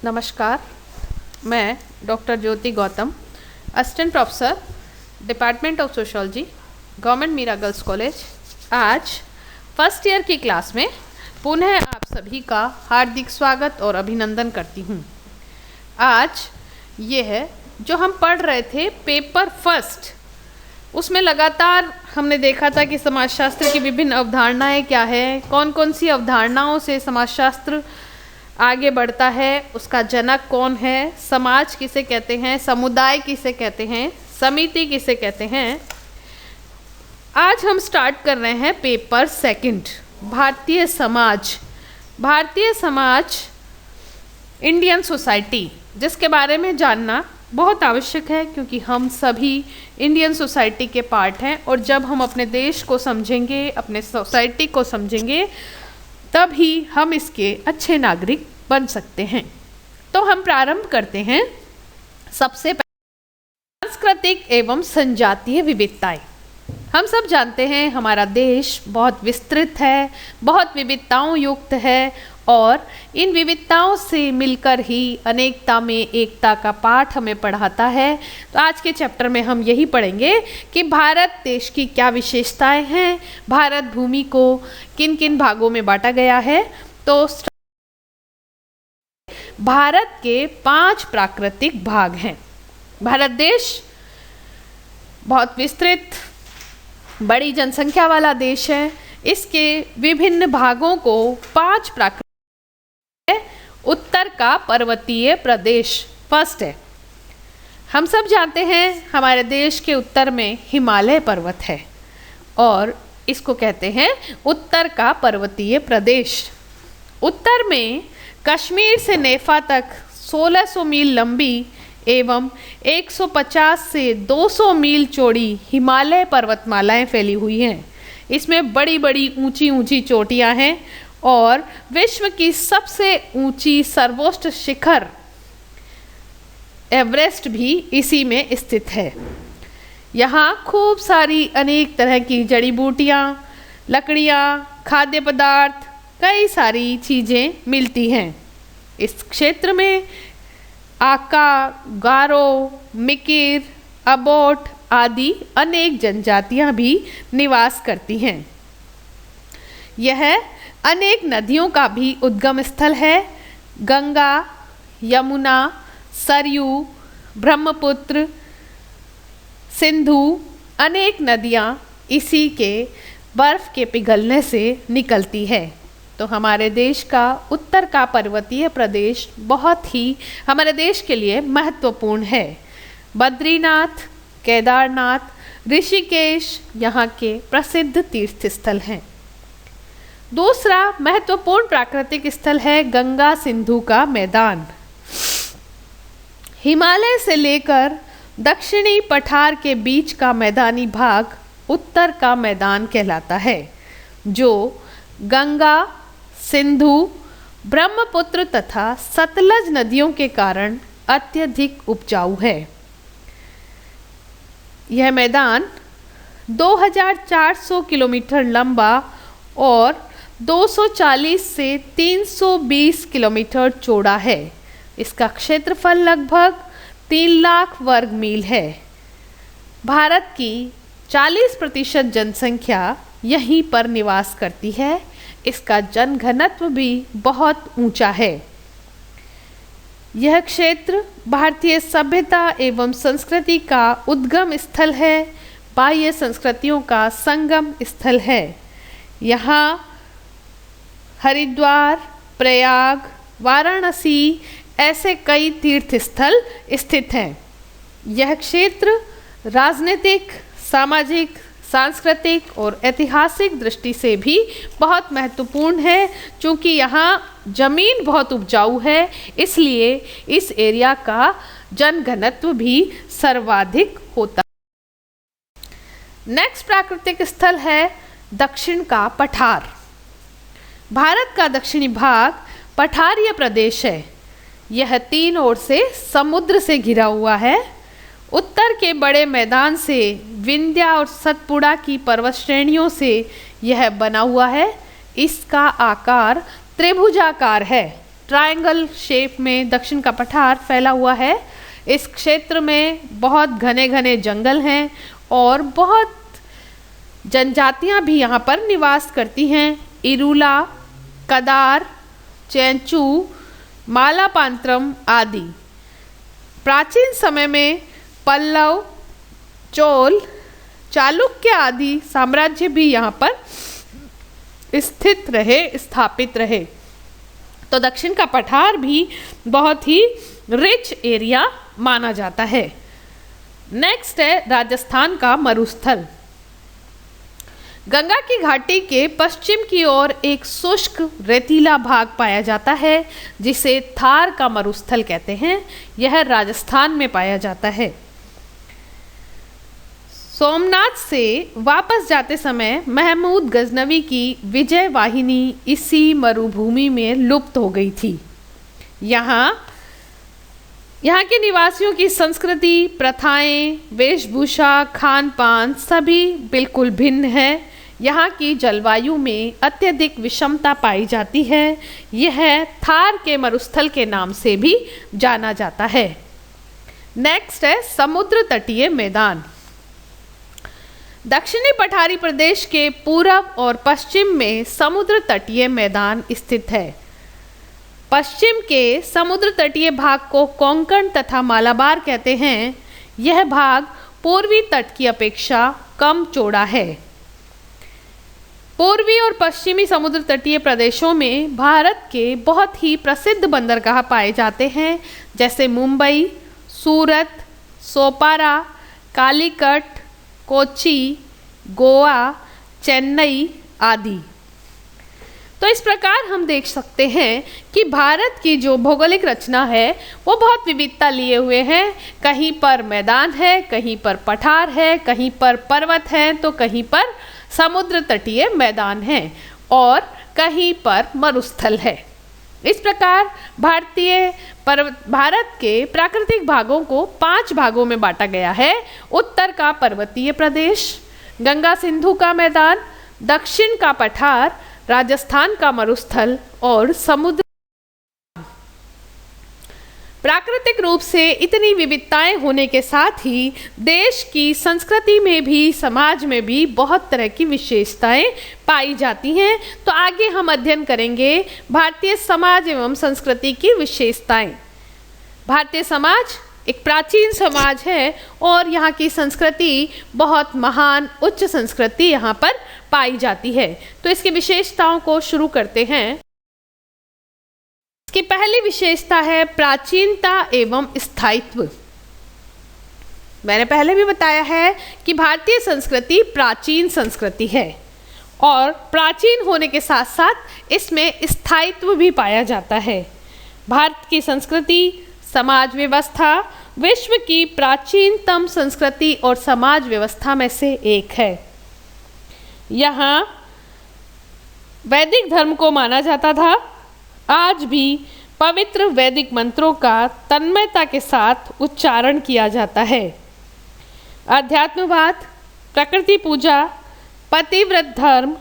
नमस्कार, मैं doctor Jyoti Gautam, assistant professor, department of sociology, government Meera girls college. आज फर्स्ट ईयर की क्लास में पुनः आप सभी का हार्दिक स्वागत और अभिनंदन करती हूँ। आज यह जो हम पढ़ रहे थे पेपर फर्स्ट, उसमें लगातार हमने देखा था कि समाजशास्त्र की विभिन्न अवधारणाएं क्या है, कौन कौन सी अवधारणाओं से समाजशास्त्र आगे बढ़ता है, उसका जनक कौन है, समाज किसे कहते हैं, समुदाय किसे कहते हैं, समिति किसे कहते हैं। आज हम स्टार्ट कर रहे हैं paper second, Bharatiya Samaj. Bharatiya Samaj, Indian society, जिसके बारे में जानना बहुत आवश्यक है क्योंकि हम सभी इंडियन सोसाइटी के पार्ट हैं और जब हम अपने देश को समझेंगे, अपने सोसाइटी को समझेंगे, तभी हम इसके अच्छे नागरिक बन सकते हैं। तो हम प्रारंभ करते हैं। सबसे पहले सांस्कृतिक एवं संजातीय विविधताएं। हम सब जानते हैं हमारा देश बहुत विस्तृत है, बहुत विविधताओं युक्त है और इन विविधताओं से मिलकर ही अनेकता में एकता का पाठ हमें पढ़ाता है। तो आज के चैप्टर में हम यही पढ़ेंगे कि भारत देश की क्या विशेषताएं हैं, भारत भूमि को किन किन भागों में बांटा गया है। तो भारत के 5 प्राकृतिक भाग हैं। भारत देश बहुत विस्तृत, बड़ी जनसंख्या वाला देश है। इसके विभिन्न भागों को 5 प्राकृतिक। उत्तर का पर्वतीय प्रदेश फर्स्ट है। हम सब जानते हैं हमारे देश के उत्तर में हिमालय पर्वत है और इसको कहते हैं उत्तर का पर्वतीय प्रदेश। उत्तर में कश्मीर से नेफा तक 1600 मील लंबी एवं 150 से 200 मील चौड़ी हिमालय पर्वतमालाएं फैली हुई हैं। इसमें बड़ी बड़ी ऊंची ऊंची चोटियां हैं और विश्व की सबसे ऊंची सर्वोच्च शिखर एवरेस्ट भी इसी में स्थित है। यहाँ खूब सारी अनेक तरह की जड़ी बूटियाँ, लकड़ियाँ, खाद्य पदार्थ, कई सारी चीज़ें मिलती हैं। इस क्षेत्र में आका, गारो, मिकिर, अबोट आदि अनेक जनजातियाँ भी निवास करती हैं। यह अनेक नदियों का भी उद्गम स्थल है। गंगा, यमुना, सरयू, ब्रह्मपुत्र, सिंधु, अनेक नदियाँ इसी के बर्फ के पिघलने से निकलती है। तो हमारे देश का उत्तर का पर्वतीय प्रदेश बहुत ही हमारे देश के लिए महत्वपूर्ण है। बद्रीनाथ, केदारनाथ, ऋषिकेश यहाँ के प्रसिद्ध तीर्थ स्थल हैं। दूसरा महत्वपूर्ण प्राकृतिक स्थल है गंगा सिंधु का मैदान। हिमालय से लेकर दक्षिणी पठार के बीच का मैदानी भाग उत्तर का मैदान कहलाता है, जो गंगा, सिंधु, ब्रह्मपुत्र तथा सतलज नदियों के कारण अत्यधिक उपजाऊ है। यह मैदान 2400 किलोमीटर लंबा और 240 से 320 किलोमीटर चौड़ा है। इसका क्षेत्रफल लगभग 3 लाख वर्ग मील है। भारत की 40% जनसंख्या यहीं पर निवास करती है। इसका जनघनत्व भी बहुत ऊंचा है। यह क्षेत्र भारतीय सभ्यता एवं संस्कृति का उद्गम स्थल है, बाह्य संस्कृतियों का संगम स्थल है। यहाँ हरिद्वार, प्रयाग, वाराणसी ऐसे कई तीर्थ स्थल स्थित हैं। यह क्षेत्र राजनीतिक, सामाजिक, सांस्कृतिक और ऐतिहासिक दृष्टि से भी बहुत महत्वपूर्ण है। चूँकि यहाँ जमीन बहुत उपजाऊ है, इसलिए इस एरिया का जनघनत्व भी सर्वाधिक होता है। नेक्स्ट प्राकृतिक स्थल है दक्षिण का पठार। भारत का दक्षिणी भाग पठारीय प्रदेश है। यह 3 ओर से समुद्र से घिरा हुआ है। उत्तर के बड़े मैदान से विंध्य और सतपुड़ा की पर्वत श्रेणियों से यह बना हुआ है। इसका आकार त्रिभुजाकार है। ट्रायंगल शेप में दक्षिण का पठार फैला हुआ है। इस क्षेत्र में बहुत घने घने जंगल हैं और बहुत जनजातियां भी यहाँ पर निवास करती हैं। इरूला, कदार, चैंचू, मालापांत्रम आदि। प्राचीन समय में पल्लव, चोल, चालुक्य आदि साम्राज्य भी यहाँ पर स्थापित रहे। तो दक्षिण का पठार भी बहुत ही रिच एरिया माना जाता है। नेक्स्ट है राजस्थान का मरुस्थल। गंगा की घाटी के पश्चिम की ओर एक शुष्क रेतीला भाग पाया जाता है जिसे थार का मरुस्थल कहते हैं। यह राजस्थान में पाया जाता है। सोमनाथ से वापस जाते समय महमूद गजनवी की विजय वाहिनी इसी मरुभूमि में लुप्त हो गई थी। यहाँ के निवासियों की संस्कृति, प्रथाएं, वेशभूषा, खान पान सभी बिल्कुल भिन्न है। यहाँ की जलवायु में अत्यधिक विषमता पाई जाती है। यह थार के मरुस्थल के नाम से भी जाना जाता है। नेक्स्ट है समुद्र तटीय मैदान। दक्षिणी पठारी प्रदेश के पूरब और पश्चिम में समुद्र तटीय मैदान स्थित है। पश्चिम के समुद्र तटीय भाग को कोंकण तथा मालाबार कहते हैं। यह भाग पूर्वी तट की अपेक्षा कम चौड़ा है। पूर्वी और पश्चिमी समुद्र तटीय प्रदेशों में भारत के बहुत ही प्रसिद्ध बंदरगाह पाए जाते हैं, जैसे मुंबई, सूरत, सोपारा, कालीकट, कोच्चि, गोवा, चेन्नई आदि। तो इस प्रकार हम देख सकते हैं कि भारत की जो भौगोलिक रचना है वो बहुत विविधता लिए हुए है। कहीं पर मैदान है, कहीं पर पठार है, कहीं पर पर्वत है, तो कहीं पर समुद्र तटीय मैदान है और कहीं पर मरुस्थल है। इस प्रकार भारत के प्राकृतिक भागों को 5 भागों में बांटा गया है। उत्तर का पर्वतीय प्रदेश, गंगा सिंधु का मैदान, दक्षिण का पठार, राजस्थान का मरुस्थल और समुद्र। प्राकृतिक रूप से इतनी विविधताएं होने के साथ ही देश की संस्कृति में भी, समाज में भी बहुत तरह की विशेषताएं पाई जाती हैं। तो आगे हम अध्ययन करेंगे भारतीय समाज एवं संस्कृति की विशेषताएं। भारतीय समाज एक प्राचीन समाज है और यहाँ की संस्कृति बहुत महान, उच्च संस्कृति यहाँ पर पाई जाती है। तो इसकी विशेषताओं को शुरू करते हैं। इसकी पहली विशेषता है प्राचीनता एवं स्थायित्व। मैंने पहले भी बताया है कि भारतीय संस्कृति प्राचीन संस्कृति है और प्राचीन होने के साथ साथ इसमें स्थायित्व भी पाया जाता है। भारत की संस्कृति, समाज व्यवस्था विश्व की प्राचीनतम संस्कृति और समाज व्यवस्था में से एक है। यहाँ वैदिक धर्म को माना जाता था। आज भी पवित्र वैदिक मंत्रों का तन्मयता के साथ उच्चारण किया जाता है। अध्यात्मवाद, प्रकृति पूजा, पतिव्रत धर्म,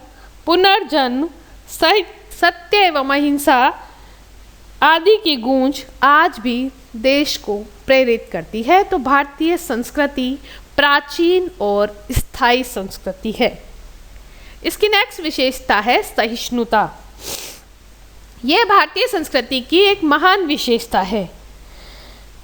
पुनर्जन्म, सत्य एवं अहिंसा आदि की गूंज आज भी देश को प्रेरित करती है। तो भारतीय संस्कृति प्राचीन और स्थायी संस्कृति है। इसकी नेक्स्ट विशेषता है सहिष्णुता। यह भारतीय संस्कृति की एक महान विशेषता है।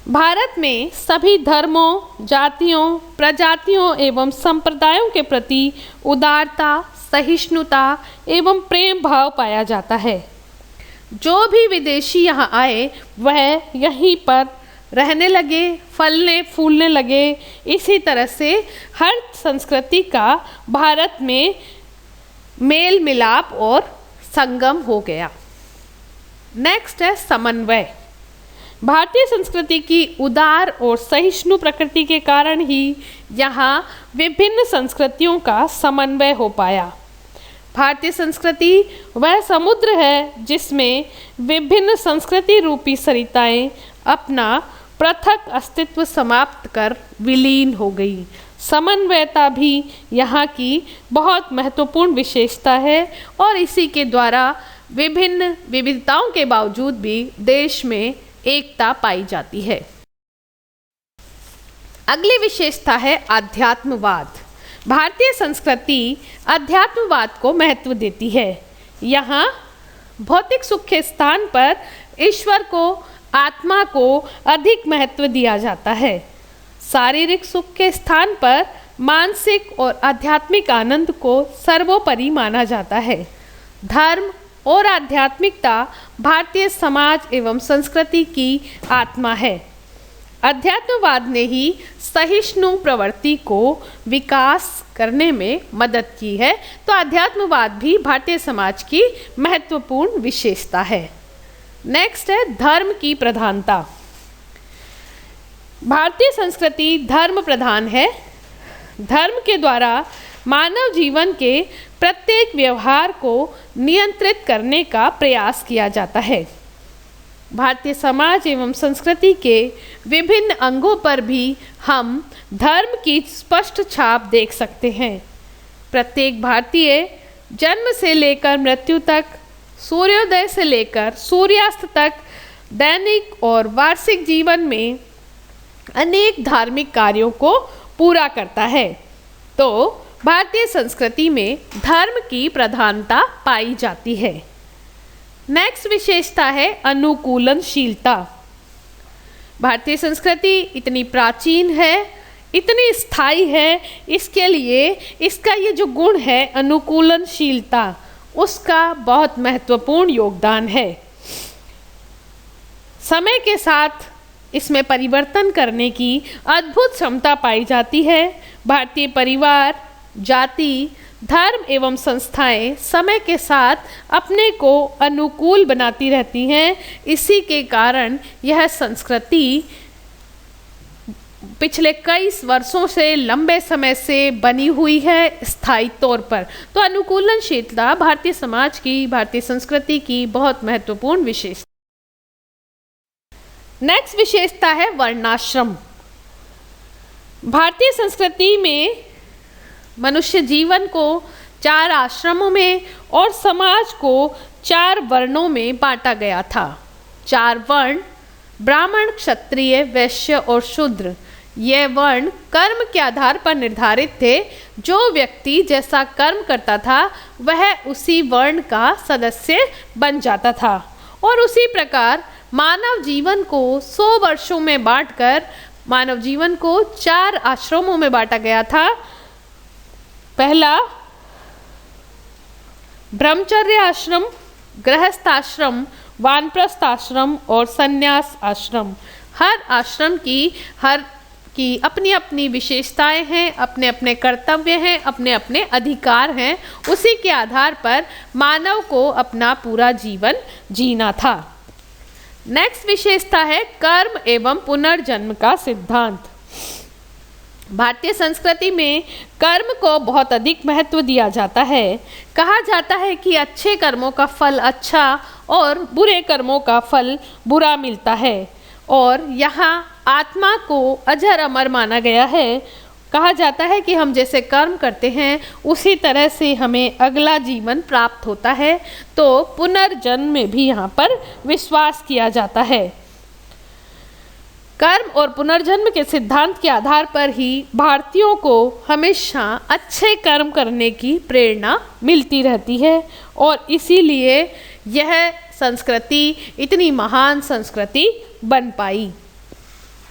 भारत में सभी धर्मों, जातियों, प्रजातियों एवं संप्रदायों के प्रति उदारता, सहिष्णुता एवं प्रेम भाव पाया जाता है। जो भी विदेशी यहाँ आए वह यहीं पर रहने लगे, फलने फूलने लगे। इसी तरह से हर संस्कृति का भारत में मेल मिलाप और संगम हो गया। नेक्स्ट है समन्वय। भारतीय संस्कृति की उदार और सहिष्णु प्रकृति के कारण ही यहाँ विभिन्न संस्कृतियों का समन्वय हो पाया। भारतीय संस्कृति वह समुद्र है जिसमें विभिन्न संस्कृति रूपी सरिताएं अपना पृथक अस्तित्व समाप्त कर विलीन हो गई। समन्वयता भी यहाँ की बहुत महत्वपूर्ण विशेषता है और इसी के द्वारा विभिन्न विविधताओं के बावजूद भी देश में एकता पाई जाती है। अगली विशेषता है आध्यात्मवाद। भारतीय संस्कृति आध्यात्मवाद को महत्व देती है। यहाँ भौतिक सुख के स्थान पर ईश्वर को, आत्मा को अधिक महत्व दिया जाता है। शारीरिक सुख के स्थान पर मानसिक और आध्यात्मिक आनंद को सर्वोपरि माना जाता है। धर्म और आध्यात्मिकता भारतीय समाज एवं संस्कृति की आत्मा है। अध्यात्मवाद ने ही सहिष्णु प्रवृत्ति को विकास करने में मदद की है। तो अध्यात्मवाद भी भारतीय समाज की महत्वपूर्ण विशेषता है। नेक्स्ट है धर्म की प्रधानता। भारतीय संस्कृति धर्म प्रधान है। धर्म के द्वारा मानव जीवन के प्रत्येक व्यवहार को नियंत्रित करने का प्रयास किया जाता है। भारतीय समाज एवं संस्कृति के विभिन्न अंगों पर भी हम धर्म की स्पष्ट छाप देख सकते हैं। प्रत्येक भारतीय जन्म से लेकर मृत्यु तक, सूर्योदय से लेकर सूर्यास्त तक दैनिक और वार्षिक जीवन में अनेक धार्मिक कार्यों को पूरा करता है। तो भारतीय संस्कृति में धर्म की प्रधानता पाई जाती है। नेक्स्ट विशेषता है अनुकूलनशीलता। भारतीय संस्कृति इतनी प्राचीन है, इतनी स्थायी है, इसके लिए इसका ये जो गुण है अनुकूलनशीलता, उसका बहुत महत्वपूर्ण योगदान है। समय के साथ इसमें परिवर्तन करने की अद्भुत क्षमता पाई जाती है। भारतीय परिवार, जाति, धर्म एवं संस्थाएं समय के साथ अपने को अनुकूल बनाती रहती हैं। इसी के कारण यह संस्कृति पिछले कई वर्षों से, लंबे समय से बनी हुई है स्थायी तौर पर। तो अनुकूलनशीलता भारतीय समाज की, भारतीय संस्कृति की बहुत महत्वपूर्ण विशेषता। नेक्स्ट विशेषता है वर्णाश्रम। भारतीय संस्कृति में मनुष्य जीवन को 4 आश्रमों में और समाज को 4 वर्णों में बांटा गया था। 4 वर्ण ब्राह्मण, क्षत्रिय, वैश्य और शूद्र। ये वर्ण कर्म के आधार पर निर्धारित थे। जो व्यक्ति जैसा कर्म करता था वह उसी वर्ण का सदस्य बन जाता था। और उसी प्रकार मानव जीवन को 100 वर्षों में बांटकर मानव जीवन को 4 आश्रमों में बांटा गया था। पहला ब्रह्मचर्य आश्रम, गृहस्थ आश्रम, वानप्रस्थ आश्रम और संन्यास आश्रम। हर आश्रम की अपनी अपनी विशेषताएं हैं, अपने अपने कर्तव्य हैं, अपने अपने अधिकार हैं। उसी के आधार पर मानव को अपना पूरा जीवन जीना था। नेक्स्ट विशेषता है कर्म एवं पुनर्जन्म का सिद्धांत। भारतीय संस्कृति में कर्म को बहुत अधिक महत्व दिया जाता है। कहा जाता है कि अच्छे कर्मों का फल अच्छा और बुरे कर्मों का फल बुरा मिलता है। और यहाँ आत्मा को अजर अमर माना गया है। कहा जाता है कि हम जैसे कर्म करते हैं उसी तरह से हमें अगला जीवन प्राप्त होता है। तो पुनर्जन्म में भी यहाँ पर विश्वास किया जाता है। कर्म और पुनर्जन्म के सिद्धांत के आधार पर ही भारतीयों को हमेशा अच्छे कर्म करने की प्रेरणा मिलती रहती है और इसीलिए यह संस्कृति इतनी महान संस्कृति बन पाई।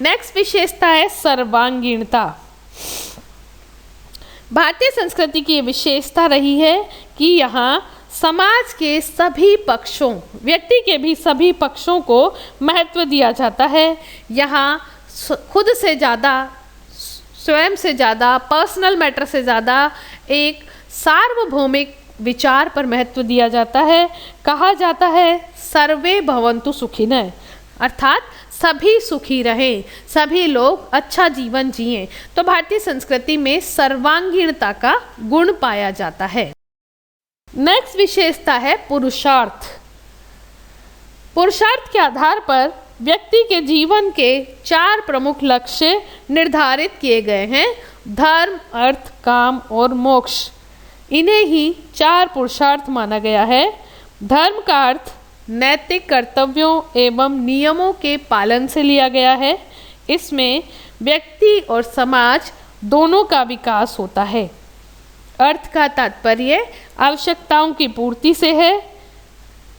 नेक्स्ट विशेषता है सर्वांगीणता। भारतीय संस्कृति की विशेषता रही है कि यहाँ समाज के सभी पक्षों, व्यक्ति के भी सभी पक्षों को महत्व दिया जाता है। यहाँ खुद से ज़्यादा, स्वयं से ज़्यादा, पर्सनल मैटर से ज़्यादा एक सार्वभौमिक विचार पर महत्व दिया जाता है। कहा जाता है सर्वे भवन्तु सुखिनः, अर्थात सभी सुखी रहें, सभी लोग अच्छा जीवन जिएं। तो भारतीय संस्कृति में सर्वांगीणता का गुण पाया जाता है। नेक्स्ट विशेषता है पुरुषार्थ। पुरुषार्थ के आधार पर व्यक्ति के जीवन के 4 प्रमुख लक्ष्य निर्धारित किए गए हैं: धर्म, अर्थ, काम और मोक्ष। इन्हें ही 4 पुरुषार्थ माना गया है। धर्म का अर्थ नैतिक कर्तव्यों एवं नियमों के पालन से लिया गया है। इसमें व्यक्ति और समाज दोनों का विकास होता है। अर्थ का तात्पर्य आवश्यकताओं की पूर्ति से है।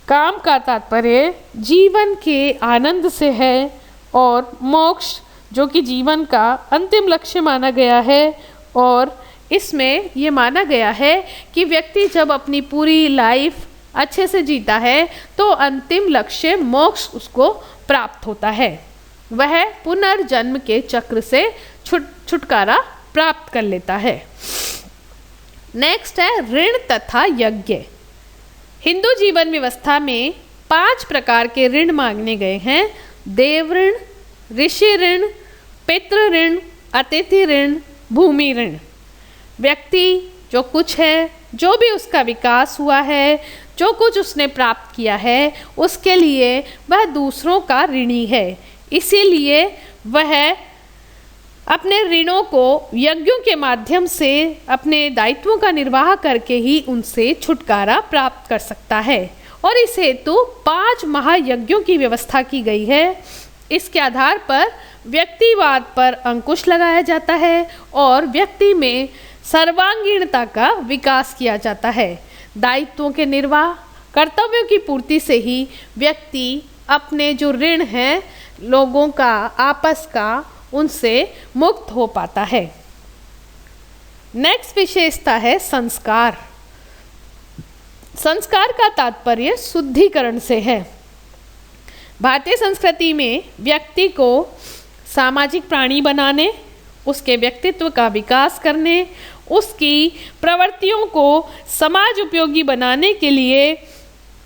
काम का तात्पर्य जीवन के आनंद से है और मोक्ष जो कि जीवन का अंतिम लक्ष्य माना गया है। और इसमें ये माना गया है कि व्यक्ति जब अपनी पूरी लाइफ अच्छे से जीता है तो अंतिम लक्ष्य मोक्ष उसको प्राप्त होता है। वह पुनर्जन्म के चक्र से छुटकारा प्राप्त कर लेता है। नेक्स्ट है ऋण तथा यज्ञ। हिंदू जीवन व्यवस्था में 5 प्रकार के ऋण मांगे गए हैं। देव ऋण, ऋषि ऋण, पितृ ऋण, अतिथि ऋण, भूमि ऋण। व्यक्ति जो कुछ है, जो भी उसका विकास हुआ है, जो कुछ उसने प्राप्त किया है, उसके लिए वह दूसरों का ऋणी है। इसीलिए वह अपने ऋणों को यज्ञों के माध्यम से अपने दायित्वों का निर्वाह करके ही उनसे छुटकारा प्राप्त कर सकता है। और इस हेतु 5 महायज्ञों की व्यवस्था की गई है। इसके आधार पर व्यक्तिवाद पर अंकुश लगाया जाता है और व्यक्ति में सर्वांगीणता का विकास किया जाता है। दायित्वों के निर्वाह, कर्तव्यों की पूर्ति से ही व्यक्ति अपने जो ऋण हैं लोगों का, आपस का, उनसे मुक्त हो पाता है। नेक्स्ट विशेषता है संस्कार। संस्कार का तात्पर्य शुद्धिकरण से है। भारतीय संस्कृति में व्यक्ति को सामाजिक प्राणी बनाने, उसके व्यक्तित्व का विकास करने, उसकी प्रवृत्तियों को समाज उपयोगी बनाने के लिए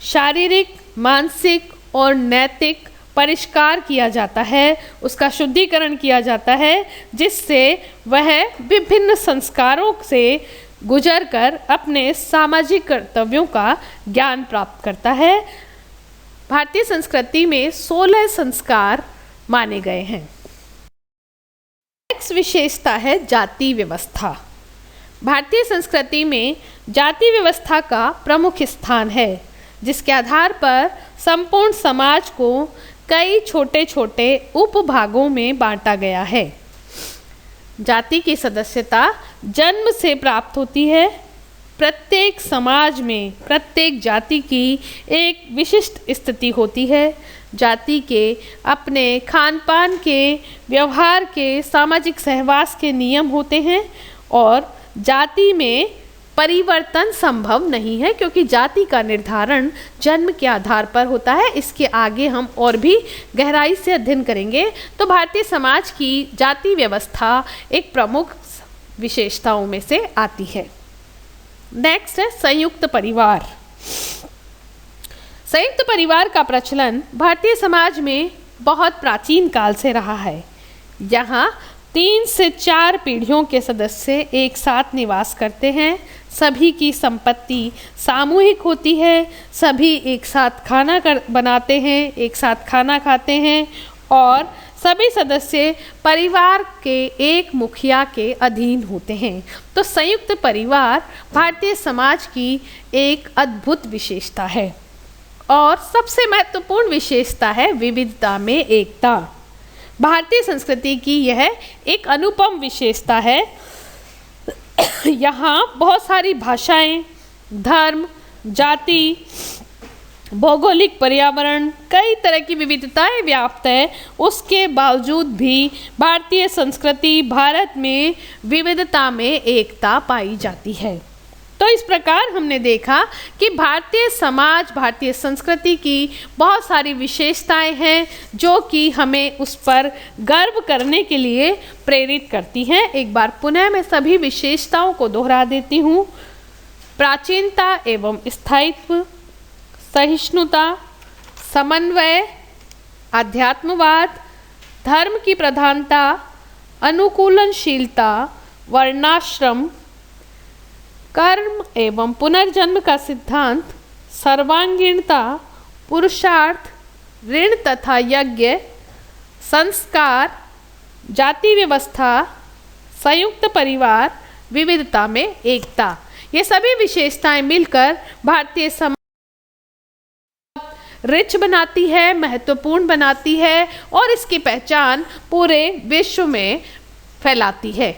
शारीरिक, मानसिक और नैतिक परिष्कार किया जाता है, उसका शुद्धिकरण किया जाता है, जिससे वह विभिन्न संस्कारों से गुजरकर अपने सामाजिक कर्तव्यों का ज्ञान प्राप्त करता है। भारतीय संस्कृति में 16 संस्कार माने गए हैं। नेक्स्ट विशेषता है जाति व्यवस्था। भारतीय संस्कृति में जाति व्यवस्था का प्रमुख स्थान है, जिसके आधार पर संपूर्ण समाज को कई छोटे छोटे उपभागों में बांटा गया है। जाति की सदस्यता जन्म से प्राप्त होती है। प्रत्येक समाज में प्रत्येक जाति की एक विशिष्ट स्थिति होती है। जाति के अपने खान पान के, व्यवहार के, सामाजिक सहवास के नियम होते हैं और जाति में परिवर्तन संभव नहीं है, क्योंकि जाति का निर्धारण जन्म के आधार पर होता है। इसके आगे हम और भी गहराई से अध्ययन करेंगे। तो भारतीय समाज की जाति व्यवस्था एक प्रमुख विशेषताओं में से आती है। नेक्स्ट है संयुक्त परिवार। संयुक्त परिवार का प्रचलन भारतीय समाज में बहुत प्राचीन काल से रहा है। यहाँ 3 से 4 पीढ़ियों के सदस्य एक साथ निवास करते हैं। सभी की संपत्ति सामूहिक होती है। सभी एक साथ खाना बनाते हैं, एक साथ खाना खाते हैं और सभी सदस्य परिवार के एक मुखिया के अधीन होते हैं। तो संयुक्त परिवार भारतीय समाज की एक अद्भुत विशेषता है। और सबसे महत्वपूर्ण विशेषता है विविधता में एकता। भारतीय संस्कृति की यह एक अनुपम विशेषता है। यहाँ बहुत सारी भाषाएं, धर्म, जाति, भौगोलिक पर्यावरण, कई तरह की विविधताएं व्याप्त है। उसके बावजूद भी भारतीय संस्कृति, भारत में विविधता में एकता पाई जाती है। तो इस प्रकार हमने देखा कि भारतीय समाज, भारतीय संस्कृति की बहुत सारी विशेषताएं हैं जो कि हमें उस पर गर्व करने के लिए प्रेरित करती हैं। एक बार पुनः मैं सभी विशेषताओं को दोहरा देती हूँ। प्राचीनता एवं स्थायित्व, सहिष्णुता, समन्वय, आध्यात्मवाद, धर्म की प्रधानता, अनुकूलनशीलता, वर्णाश्रम, कर्म एवं पुनर्जन्म का सिद्धांत, सर्वांगीणता, पुरुषार्थ, ऋण तथा यज्ञ, संस्कार, जाति व्यवस्था, संयुक्त परिवार, विविधता में एकता, ये सभी विशेषताएं मिलकर भारतीय समाज रिच बनाती है, महत्वपूर्ण बनाती है और इसकी पहचान पूरे विश्व में फैलाती है।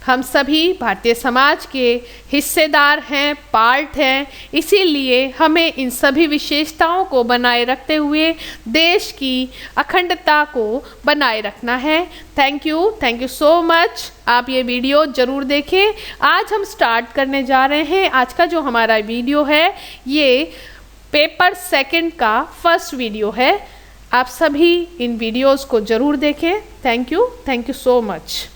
हम सभी भारतीय समाज के हिस्सेदार हैं, पार्ट हैं, इसीलिए हमें इन सभी विशेषताओं को बनाए रखते हुए देश की अखंडता को बनाए रखना है। Thank you so much. आप ये वीडियो ज़रूर देखें। आज हम स्टार्ट करने जा रहे हैं। आज का जो हमारा वीडियो है ये पेपर सेकंड का फर्स्ट वीडियो है। आप सभी इन वीडियोज़ को ज़रूर देखें। Thank you so much.